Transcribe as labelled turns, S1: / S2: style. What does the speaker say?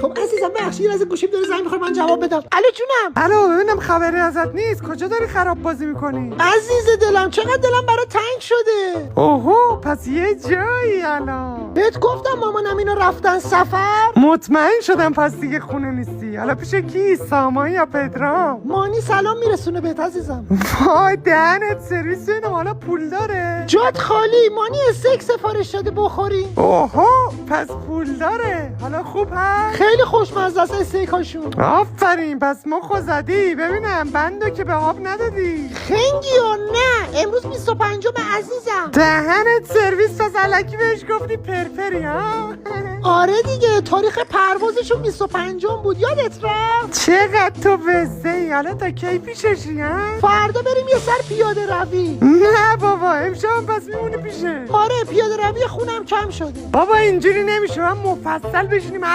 S1: خب عزیزم بخشی از گوشیم داره زنگ می‌خوره من جواب بدم. الو جونم.
S2: الو ببینم خبری ازت نیست. کجا داری خراب بازی میکنی؟
S1: عزیز دلم چقدر دلم برات تنگ شده.
S2: اوهو پس یه جایی الان.
S1: بهت گفتم مامانم اینا رفتن سفر.
S2: مطمئن شدم پس دیگه خونه نیستی. حالا پیش کی؟ سامان یا پدرام؟
S1: مانی سلام میرسونه بهت عزیزم.
S2: وای دهنت سرویس. اینم حالا پول داره.
S1: جات خالی. مانی استیک سفارش داده بخوری.
S2: اوهو پس پول داره. حالا خوب هست؟
S1: خیلی خوشمزه است استیکاشون.
S2: آفرین پس مخو زدی. ببینم بندو که به آب ندادی.
S1: خنگی و نه امروز 25 عزیزم.
S2: دهنت سرویس. پس الکی بهش گفتی پرپری ها؟
S1: آره دیگه تاریخ پروازشون 25 بود یادت رفت؟
S2: چقدر تو وزه‌ای. حالا تا کی پیششی ها؟
S1: فردا بریم یه سر پیاده روی.
S2: نه بابا امشب پس میمونی پیشه.
S1: آره پیاده روی خونم کم شده.
S2: بابا اینجوری نمیشه. من مفصل بشینیم